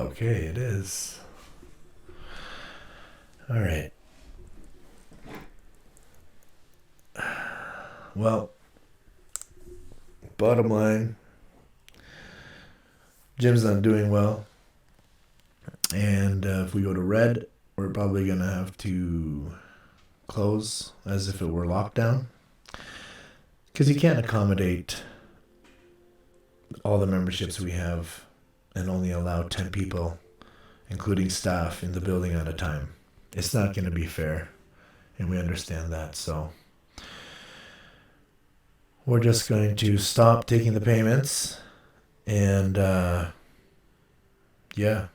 Okay, it is. All right. Well, bottom line, Jim's not doing well. And if we go to red, we're probably going to have to close as if it were lockdown. Because you can't accommodate all the memberships we have and only allow 10 people, including staff, in the building at a time. It's not going to be fair. And we understand that. So we're just going to stop taking the payments. And yeah,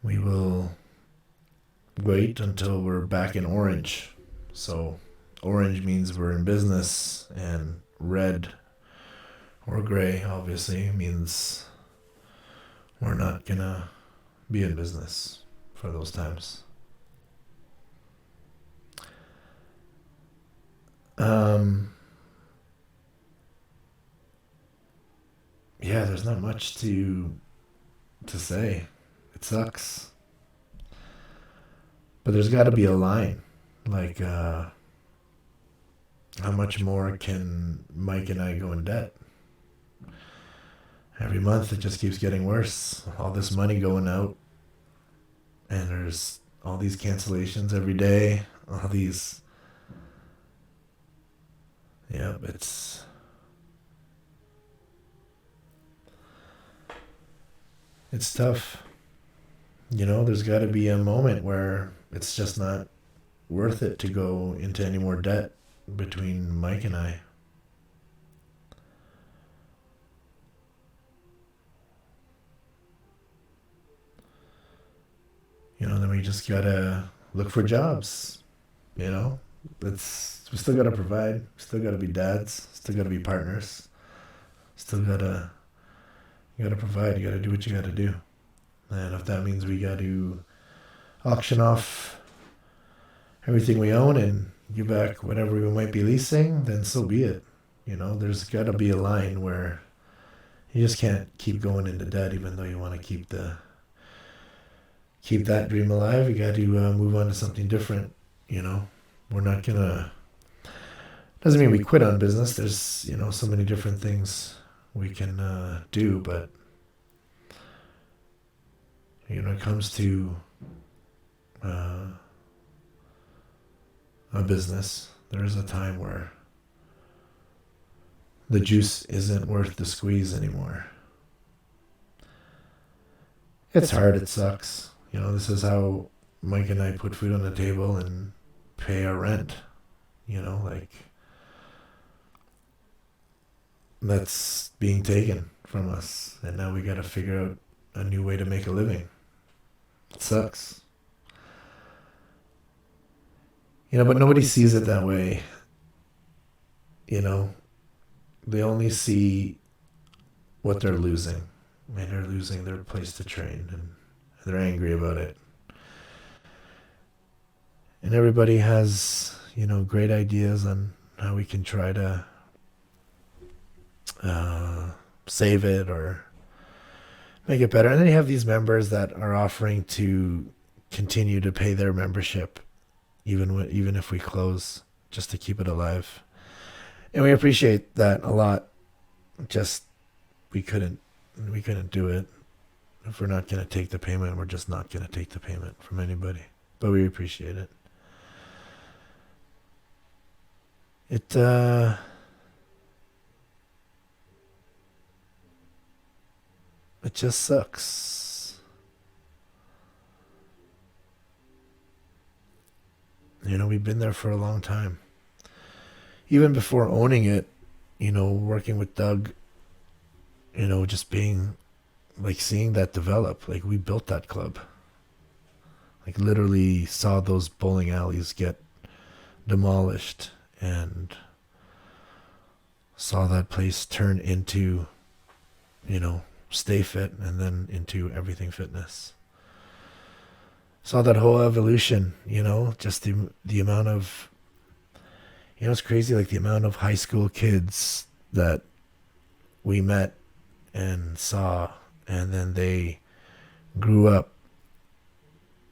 we will wait until we're back in orange. So orange means we're in business, and red or gray obviously means we're not gonna be in business for those times. Yeah, there's not much to say. It sucks. But there's got to be a line. Like, how much more can Mike and I go in debt? Every month it just keeps getting worse. All this money going out. And there's all these cancellations every day. All these... Yep, it's tough. You know, there's got to be a moment where it's just not worth it to go into any more debt between Mike and I. You know, then we just gotta look for jobs. You know, we still gotta provide, still gotta be dads, still gotta be partners, still gotta provide. You gotta do what you gotta do. And if that means we got to auction off everything we own and give back whatever we might be leasing, then so be it. You know, there's got to be a line where you just can't keep going into debt, even though you want to keep that dream alive. You got to move on to something different. You know, we're not gonna. Doesn't mean we quit on business. There's so many different things we can do, but when it comes to a business, there is a time where the juice isn't worth the squeeze anymore. It's hard, it sucks. This is how Mike and I put food on the table and pay our rent. That's being taken from us, and now we got to figure out a new way to make a living. It sucks. But nobody sees it that way. They only see what they're losing. And they're losing their place to train, and they're angry about it. And everybody has, great ideas on how we can try to save it or make it better. And then you have these members that are offering to continue to pay their membership even if we close, just to keep it alive. And we appreciate that a lot. Just we couldn't do it. If we're not going to take the payment, we're just not going to take the payment from anybody. But we appreciate it. It just sucks. We've been there for a long time. Even before owning it, working with Doug, just being, seeing that develop. We built that club. Literally saw those bowling alleys get demolished and saw that place turn into, Stay Fit and then into Everything Fitness. Saw that whole evolution, just the amount of, it's crazy, the amount of high school kids that we met and saw and then they grew up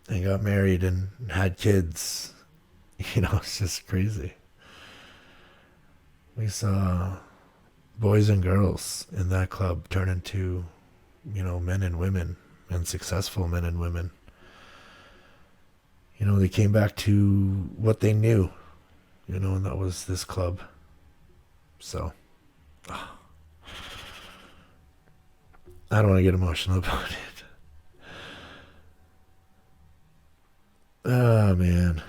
and got married and had kids. It's just crazy. We saw boys and girls in that club turn into, men and women, and successful men and women. They came back to what they knew, and that was this club. So, I don't want to get emotional about it. Oh, man.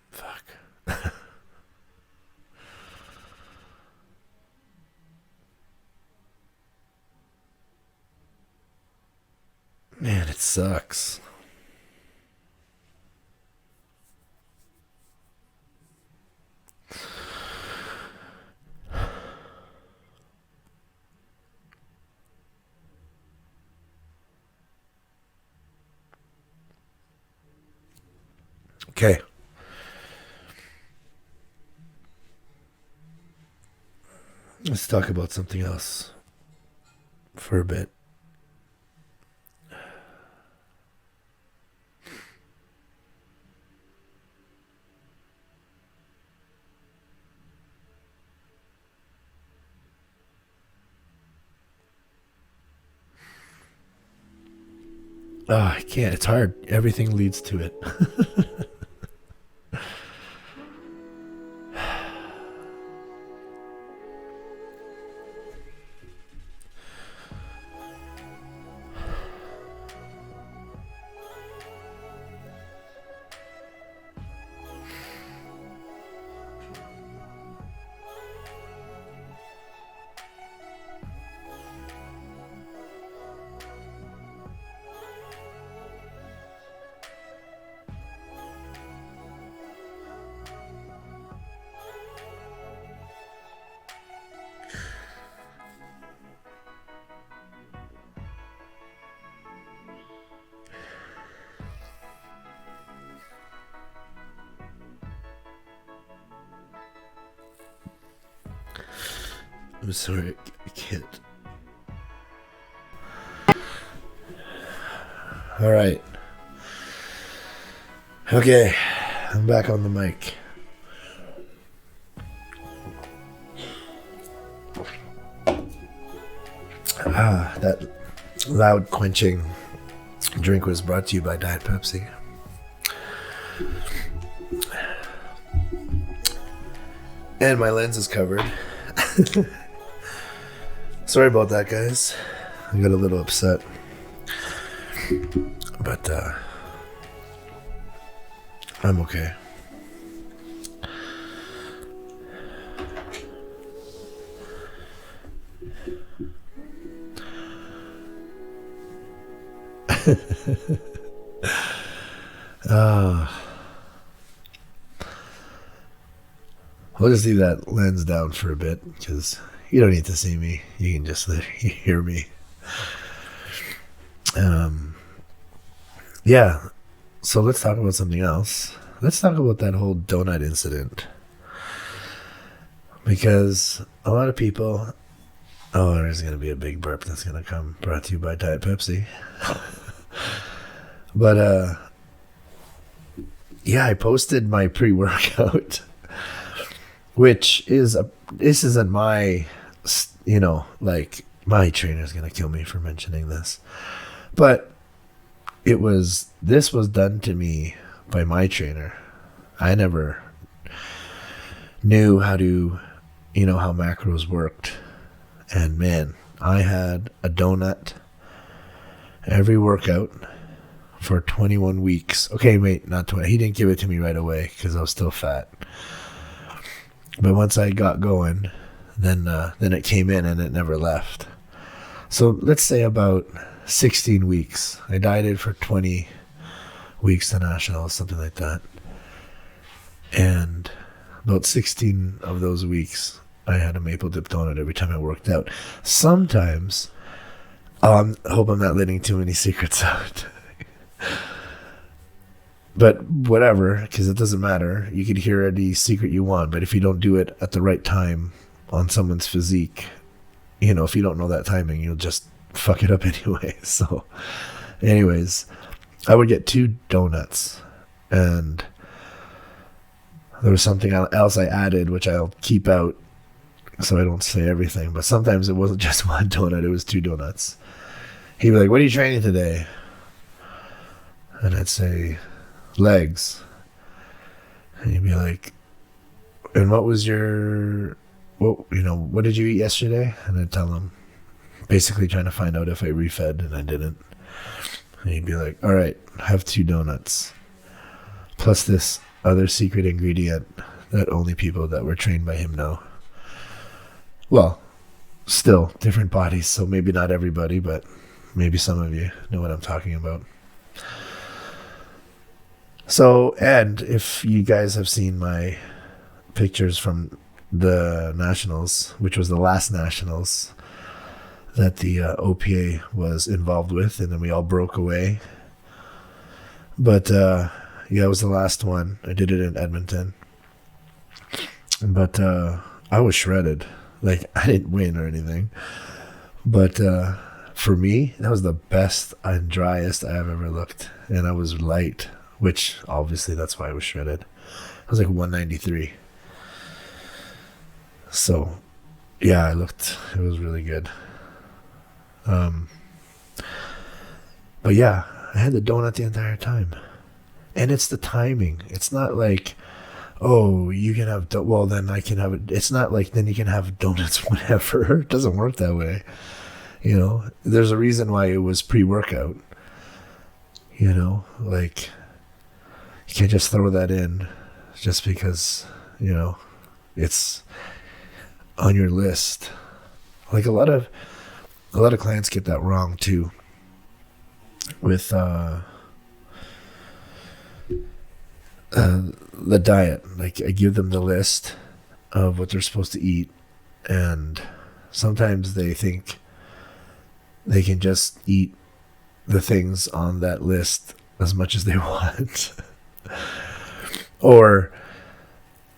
Fuck. Man, it sucks. Okay. Let's talk about something else for a bit. I can't. It's hard. Everything leads to it. I'm sorry, I can't. All right. Okay, I'm back on the mic. That loud quenching drink was brought to you by Diet Pepsi. And my lens is covered. Sorry about that, guys. I got a little upset. But I'm okay. I'll just leave that lens down for a bit because you don't need to see me. You can just hear me. Yeah. So let's talk about something else. Let's talk about that whole donut incident. Because a lot of people... Oh, there's going to be a big burp that's going to come. Brought to you by Diet Pepsi. But, yeah, I posted my pre-workout. Which is... This isn't my... my trainer's going to kill me for mentioning this. But... This was done to me by my trainer. I never knew how to, how macros worked. And man, I had a donut every workout for 21 weeks. Okay, wait, not 20. He didn't give it to me right away because I was still fat. But once I got going, then it came in and it never left. So let's say about 16 weeks. I dieted for 20 weeks to nationals, something like that. And about 16 of those weeks, I had a maple dip donut every time I worked out. Sometimes, I hope I'm not letting too many secrets out. But whatever, because it doesn't matter. You can hear any secret you want, but if you don't do it at the right time on someone's physique, if you don't know that timing, you'll just fuck it up anyway. So, anyways, I would get 2 donuts, and there was something else I added, which I'll keep out so I don't say everything. But sometimes it wasn't just 1 donut, it was 2 donuts. He'd be like, "What are you training today?" And I'd say, "Legs." And he'd be like, "And what did you eat yesterday?" And I'd tell him, basically trying to find out if I refed, and I didn't. And he'd be like, "All right, have 2 donuts. Plus this other secret ingredient that only people that were trained by him know." Well, still different bodies, so maybe not everybody, but maybe some of you know what I'm talking about. So, and if you guys have seen my pictures from the Nationals, which was the last Nationals that the OPA was involved with, and then we all broke away. But yeah, it was the last one. I did it in Edmonton. But I was shredded. Like, I didn't win or anything. But for me, that was the best and driest I have ever looked. And I was light, which obviously that's why I was shredded. I was like 193. So, yeah, it was really good. But yeah, I had the donut the entire time. And it's the timing. It's not like, oh, you can have, well, then I can have it. It's not like, then you can have donuts whenever. It doesn't work that way. There's a reason why it was pre-workout. Like, you can't just throw that in just because, it's on your list. Like, a lot of clients get that wrong too with the diet. Like, I give them the list of what they're supposed to eat, and sometimes they think they can just eat the things on that list as much as they want. Or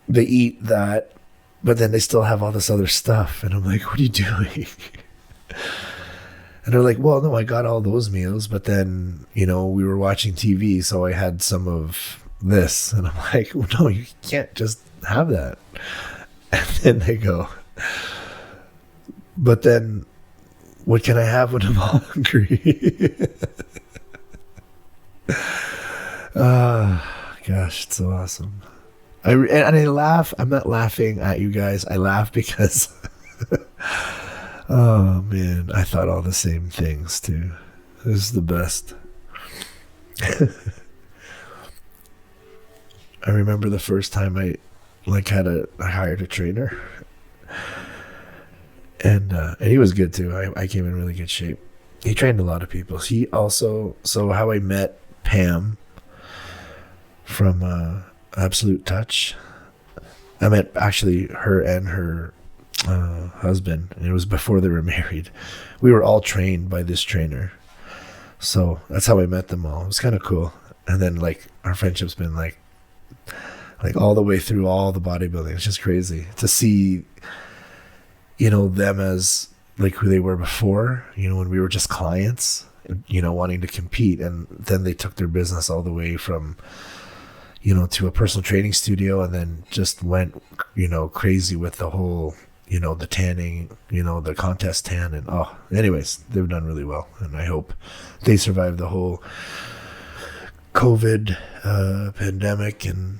they eat that, but then they still have all this other stuff, and I'm like, what are you doing? And they're like, well, no, I got all those meals, but then, we were watching TV, so I had some of this. And I'm like, well, no, you can't just have that. And then they go, but then what can I have when I'm hungry? Gosh, it's so awesome. I laugh. I'm not laughing at you guys. I laugh because oh man, I thought all the same things too. This is the best. I remember the first time I hired a trainer, and he was good too. I came in really good shape. He trained a lot of people. He also, so how I met Pam from Absolute Touch. I met actually her and her husband, and it was before they were married. We were all trained by this trainer, so that's how I met them all. It was kind of cool. And then like our friendship's been like all the way through all the bodybuilding. It's just crazy to see them as like who they were before, when we were just clients, wanting to compete, and then they took their business all the way from to a personal training studio, and then just went crazy with the whole the tanning, the contest tan, and anyways, they've done really well, and I hope they survive the whole COVID pandemic, and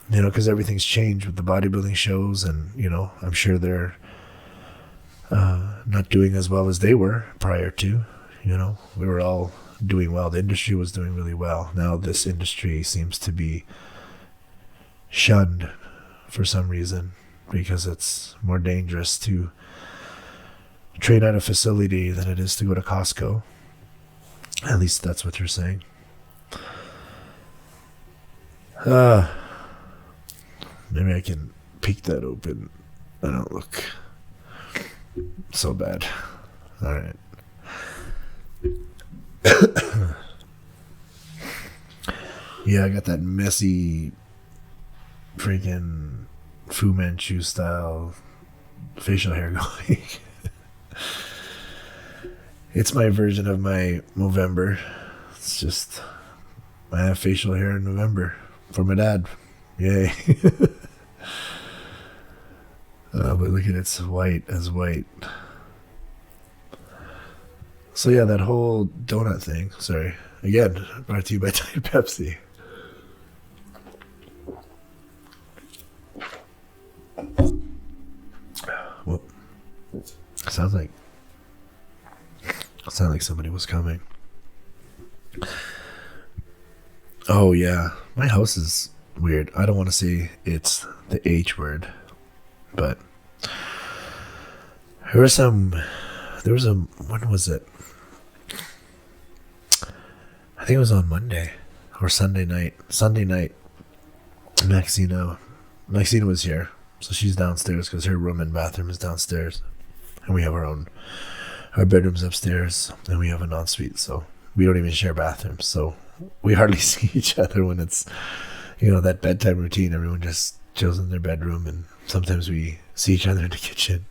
because everything's changed with the bodybuilding shows, and I'm sure they're not doing as well as they were prior to. We were all doing well. The industry was doing really well. Now this industry seems to be shunned for some reason, because it's more dangerous to train at a facility than it is to go to Costco. At least that's what they're saying. Maybe I can peek that open. I don't look so bad. All right. Yeah, I got that messy freaking Fu Manchu style facial hair going. It's my version of my Movember. It's just I have facial hair in November for my dad. Yay. But look at it, it's white as white. So yeah, that whole donut thing. Sorry. Again, brought to you by Diet Pepsi. Well, sounds like somebody was coming. Oh yeah, my house is weird. I don't want to say it's the H word, but there was a when was it? I think it was on Monday or Sunday night. Sunday night, Maxina was here, so she's downstairs because her room and bathroom is downstairs, and we have our bedroom's upstairs, and we have an ensuite, so we don't even share bathrooms. So we hardly see each other when it's, that bedtime routine. Everyone just chills in their bedroom, and sometimes we see each other in the kitchen.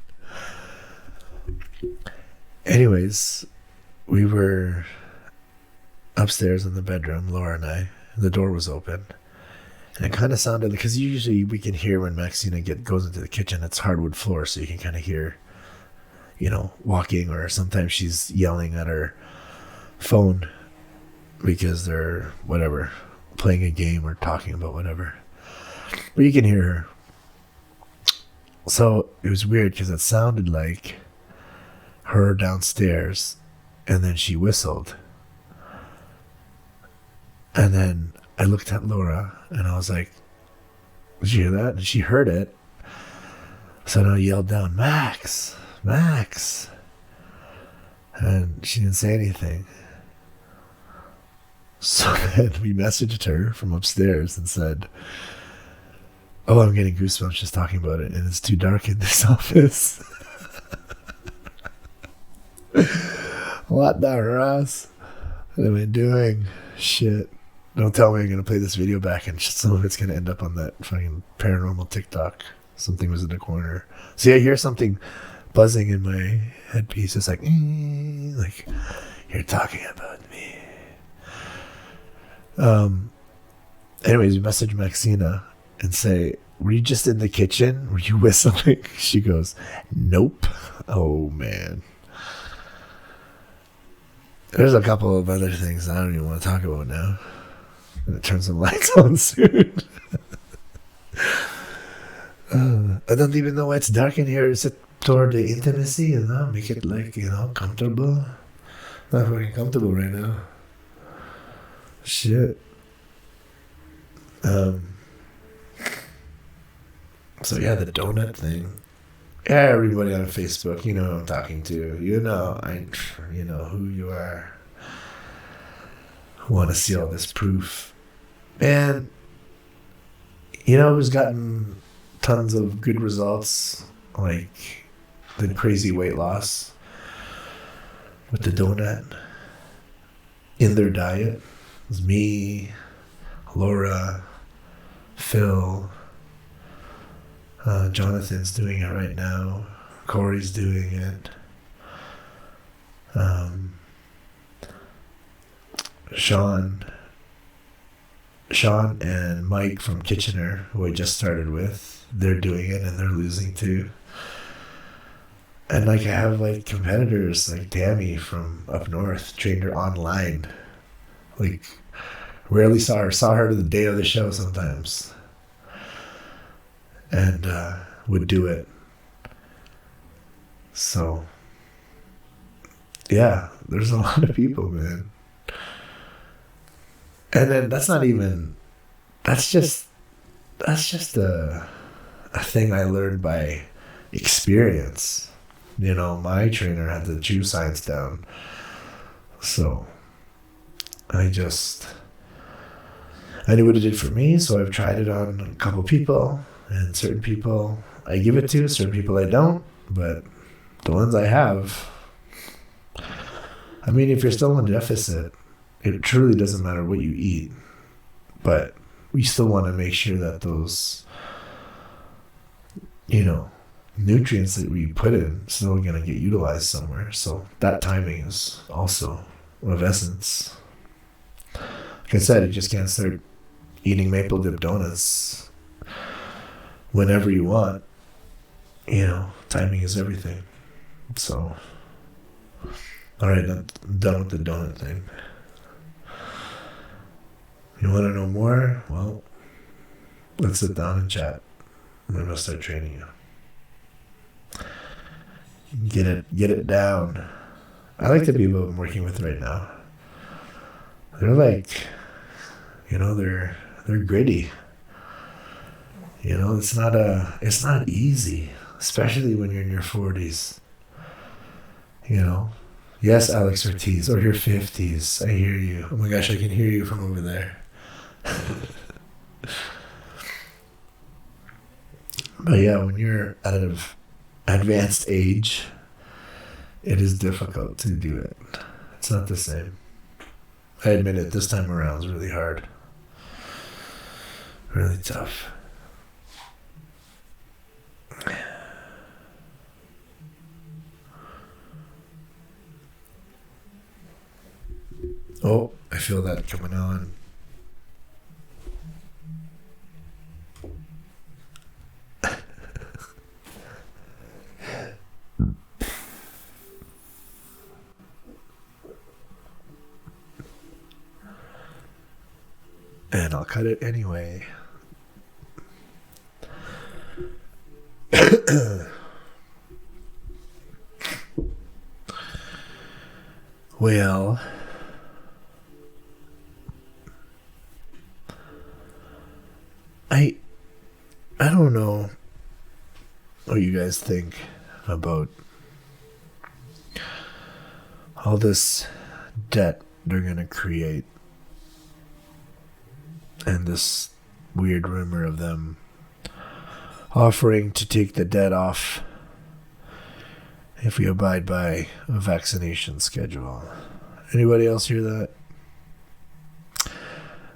Anyways, we were upstairs in the bedroom, Laura and I. The door was open, and it kind of sounded, because usually we can hear when Maxina goes into the kitchen. It's hardwood floor, so you can kind of hear, walking, or sometimes she's yelling at her phone because they're playing a game or talking about whatever, but you can hear her. So it was weird because it sounded like her downstairs, and then she whistled, and then I looked at Laura and I was like, did you hear that? And she heard it, so then I yelled down, Max, and she didn't say anything. So then we messaged her from upstairs and said, oh, I'm getting goosebumps just talking about it, and it's too dark in this office. What the Ross? What am I doing? Shit. Don't tell me I'm going to play this video back and some of it's going to end up on that fucking paranormal TikTok. Something was in the corner. See, I hear something buzzing in my headpiece. It's like you're talking about me. Anyways, we message Maxina and say, were you just in the kitchen? Were you whistling? She goes, nope. Oh man. There's a couple of other things I don't even want to talk about now. I'm going to turn some lights on soon. I don't even know why it's dark in here. Is it toward the intimacy, make it comfortable? Not fucking comfortable right now. Shit. So yeah, the donut thing. Everybody on Facebook, who I'm talking to. You know who you are. Want to see all this proof. And who's gotten tons of good results, like the crazy weight loss with the donut in their diet. It's me, Laura, Phil, Jonathan's doing it right now. Corey's doing it. Sean and Mike from Kitchener, who I just started with, they're doing it and they're losing too. And I have competitors like Tammy from up north, trained her online. Rarely saw her the day of the show sometimes. And would do it. So yeah, there's a lot of people, man. And then that's just a thing I learned by experience. My trainer had the true science down. So I knew what it did for me, so I've tried it on a couple people, and certain people I give it to, certain people I don't, but the ones I have, if you're still in deficit, it truly doesn't matter what you eat, but we still want to make sure that those, nutrients that we put in still going to get utilized somewhere. So that timing is also of essence. Like I said, you just can't start eating maple dip donuts whenever you want. You know, timing is everything. So, all right, I'm done with the donut thing. You want to know more? Well, let's sit down and chat. I'm going to start training you. Get it down. I like the people I'm working with right now. They're like, you know, they're gritty. You know, it's not easy, especially when you're in your 40s. You know, yes, Alex Ortiz, or your 50s. I hear you. Oh my gosh, I can hear you from over there. But yeah, when you're at an advanced age, it is difficult to do it. It's not the same. I admit it, this time around was really hard. Really tough. Oh, I feel that coming on. And I'll cut it anyway. Well, I don't know what you guys think about all this debt they're gonna create, and this weird rumor of them offering to take the debt off if we abide by a vaccination schedule. Anybody else hear that?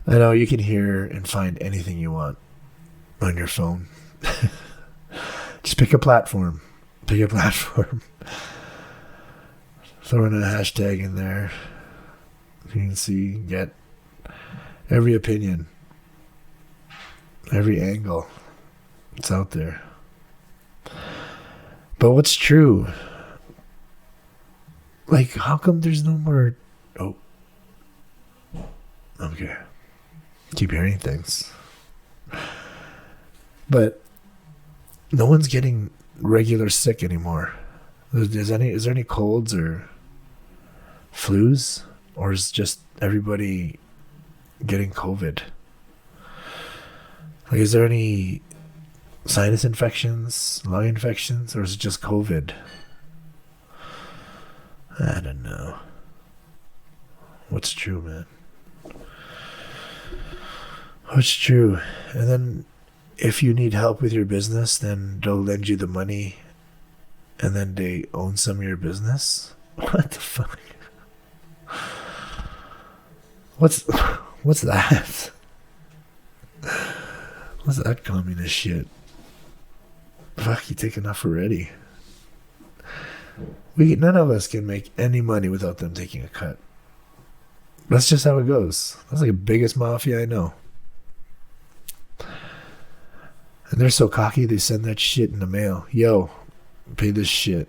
I know you can hear and find anything you want on your phone. Just pick a platform. Throw in a hashtag in there. You can see, get every opinion, every angle. It's out there. But what's true? Like, how come there's no more... Oh. Okay. Keep hearing things. But no one's getting regular sick anymore. Is there any colds or flus? Or is just everybody getting COVID? Like, is there any sinus infections, lung infections, or is it just COVID? I don't know. What's true, man? What's true? And then if you need help with your business, then they'll lend you the money and then they own some of your business? What the fuck? What's that? What's that communist shit? Fuck, you take enough already. None of us can make any money without them taking a cut. That's just how it goes. That's like the biggest mafia I know. And they're so cocky, they send that shit in the mail. Yo, pay this shit.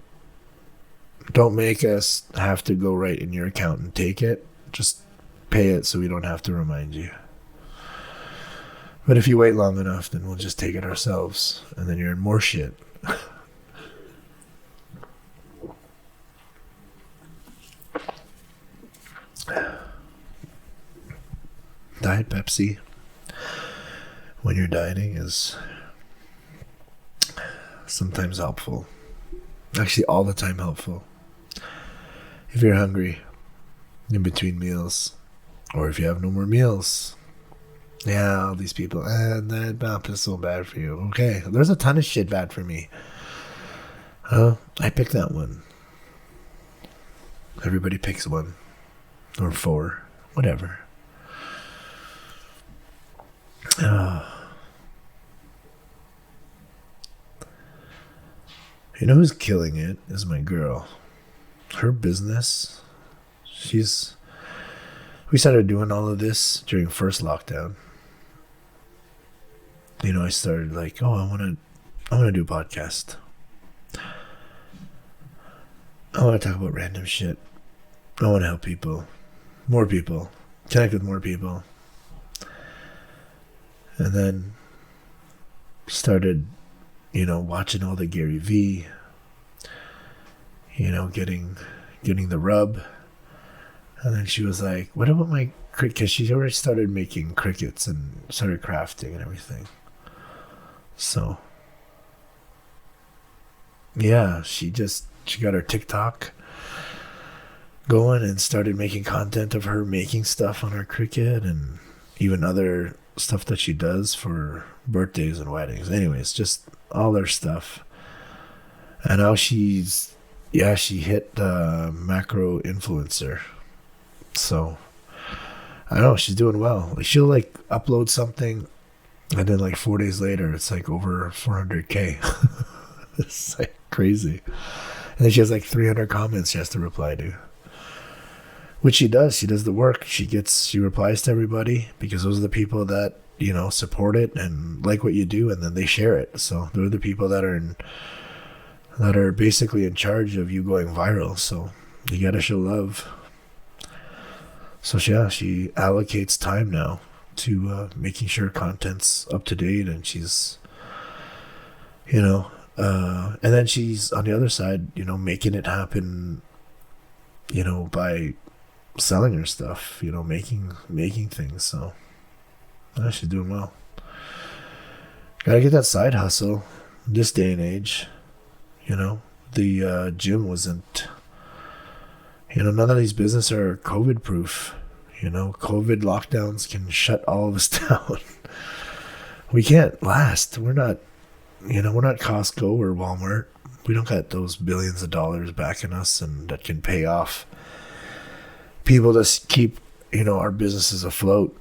Don't make us have to go right in your account and take it. Just pay it so we don't have to remind you. But if you wait long enough, then we'll just take it ourselves. And then you're in more shit. Diet Pepsi when you're dieting is sometimes helpful. Actually, all the time helpful. If you're hungry in between meals, or if you have no more meals. Yeah, all these people, that is so bad for you. Okay, there's a ton of shit bad for me. I picked that one. Everybody picks one. Or 4. Whatever. You know who's killing it is my girl. Her business, we started doing all of this during first lockdown. You know, I started like, oh, I want to do a podcast. I want to talk about random shit. I want to help people, more people, connect with more people. And then started, watching all the Gary V, getting the rub. And then she was like, what about my cricket? Because she already started making crickets and started crafting and everything. So, yeah, she got her TikTok going and started making content of her making stuff on her cricket and even other stuff that she does for birthdays and weddings. Anyways, just all their stuff. And now she hit macro influencer. So I don't know, she's doing well. Like, she'll like upload something and then like 4 days later it's like over 400k. It's like crazy. And then she has like 300 comments she has to reply to. Which she does the work. She replies to everybody because those are the people that, support it and like what you do, and then they share it. So they're the people that are basically in charge of you going viral. So you gotta show love. So yeah, she allocates time now to making sure content's up to date, and she's, and then she's on the other side, making it happen, by selling her stuff, making things. So yeah, she's doing well. Gotta get that side hustle this day and age. The gym wasn't, none of these businesses are COVID proof. COVID lockdowns can shut all of us down. We can't last. We're not Costco or Walmart. We don't got those billions of dollars backing us and that can pay off people to keep, our businesses afloat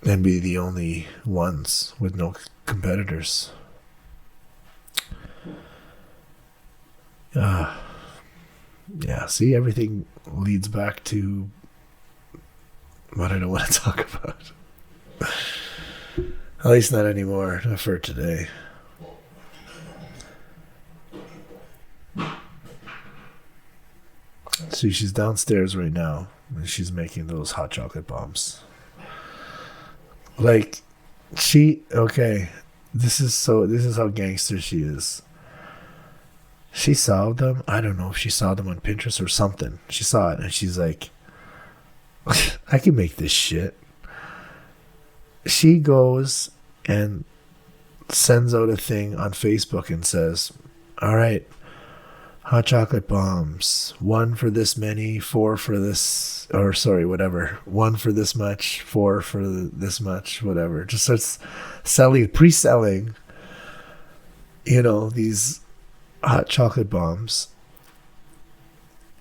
and be the only ones with no competitors. Yeah, see, everything leads back to what I don't want to talk about. At least not anymore, not for today. See, she's downstairs right now, and she's making those hot chocolate bombs. Like, this is how gangster she is. She saw them. I don't know if she saw them on Pinterest or something. She saw it and she's like, I can make this shit. She goes and sends out a thing on Facebook and says, all right, hot chocolate bombs, 1 for this many, 4 for this, or sorry, whatever, 1 for this much, 4 for this much, whatever. Just starts pre-selling, these hot chocolate bombs.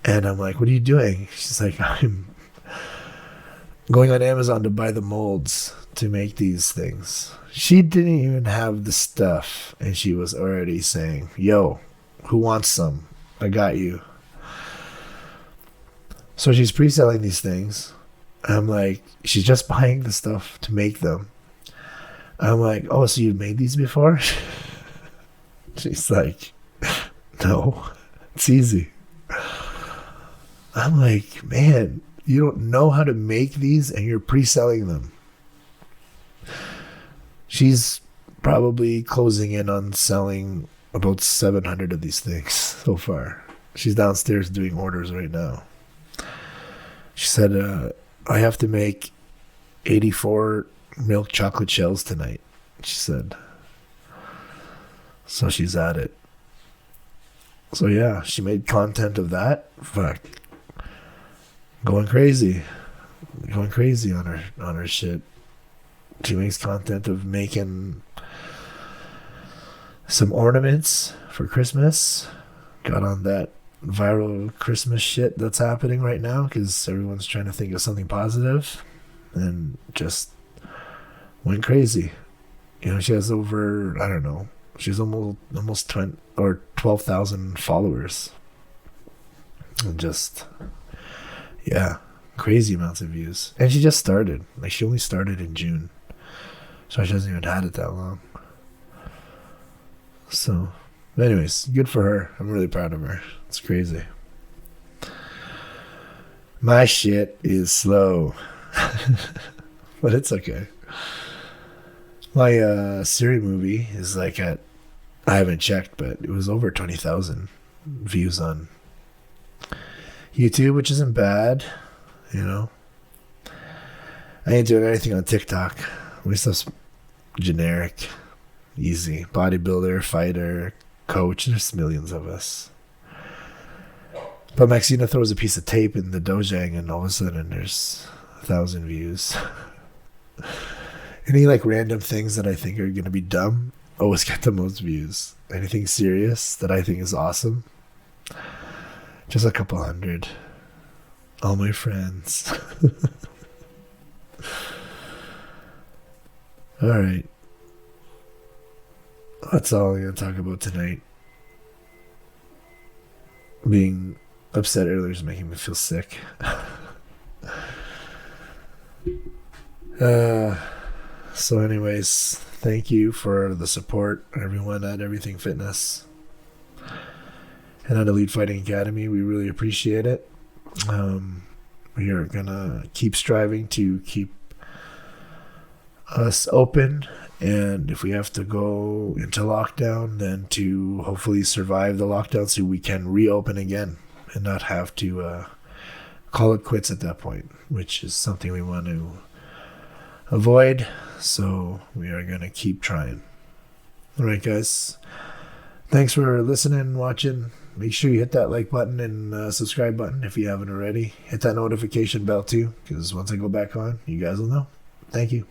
And I'm like, what are you doing? She's like, I'm going on Amazon to buy the molds to make these things. She didn't even have the stuff, and she was already saying, yo, who wants some? I got you. So she's pre-selling these things. I'm like, she's just buying the stuff to make them. I'm like, oh, so you made these before? She's like, no, it's easy. I'm like, man, you don't know how to make these and you're pre-selling them. She's probably closing in on selling about 700 of these things so far. She's downstairs doing orders right now. She said, I have to make 84 milk chocolate shells tonight, she said. So she's at it. So yeah, she made content of that. Fuck. Going crazy on her shit. She makes content of making some ornaments for Christmas. Got on that viral Christmas shit that's happening right now because everyone's trying to think of something positive, and just went crazy. She has over, I don't know, She's almost 20 or 12,000 followers. And just, yeah, crazy amounts of views. And she just started. Like, she only started in June. So she hasn't even had it that long. So, anyways, good for her. I'm really proud of her. It's crazy. My shit is slow. But it's okay. My Siri movie is like at, I haven't checked, but it was over 20,000 views on YouTube, which isn't bad, you know. I ain't doing anything on TikTok. My stuff's generic, easy. Bodybuilder, fighter, coach. There's millions of us. But Maxina throws a piece of tape in the dojang, and all of a sudden there's 1,000 views. Any like random things that I think are gonna be dumb always get the most views. Anything serious that I think is awesome, just a couple hundred. All my friends. All right, that's all I'm gonna talk about tonight. Being upset earlier is making me feel sick. So anyways, thank you for the support, everyone at Everything Fitness and at Elite Fighting Academy. We really appreciate it. We are gonna keep striving to keep us open, and if we have to go into lockdown, then to hopefully survive the lockdown so we can reopen again and not have to call it quits at that point, which is something we want to avoid. So we are going to keep trying. All right, guys. Thanks for listening and watching. Make sure you hit that like button and subscribe button if you haven't already. Hit that notification bell too, because once I go back on, you guys will know. Thank you.